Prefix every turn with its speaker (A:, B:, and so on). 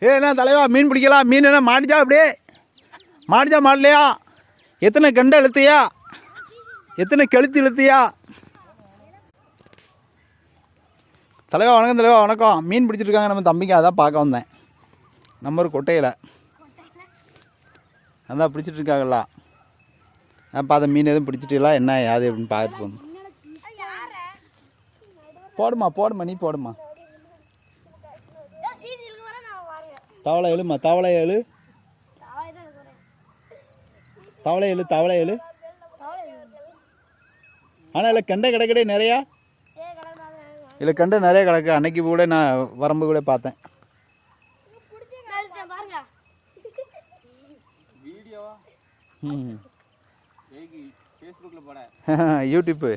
A: என்ன தலைவா மீன் பிடிக்கலாம்? மீன் என்ன மாட்டிச்சா? அப்படியே மாட்டிச்சா மாடலையா? எத்தனை கண்டை இழுத்தியா? எத்தனை கழுத்து இழுத்தியா? தலைவா வணக்கம். தலைவா வணக்கம். மீன் பிடிச்சிட்ருக்காங்க நம்ம தம்பிக்கு, அதான் பார்க்க வந்தேன். நம்ம ஒரு கொட்டையில் அதான் பிடிச்சிட்ருக்காங்களா? பார்த்த மீன் எதுவும் பிடிச்சிட்டீங்களா என்ன யாது அப்படின்னு பார்ப்போம். போடுமா நீ போடுமா. தவளை எழுமா, தவளை எழு. ஆனால் இல்லை கெண்டை கிடக்கடே நிறையா. இல்லை கெண்டை நிறைய கிடக்கு. அன்னைக்கு கூட நான் வரம்பு கூட பார்த்தேன். யூடியூப்பு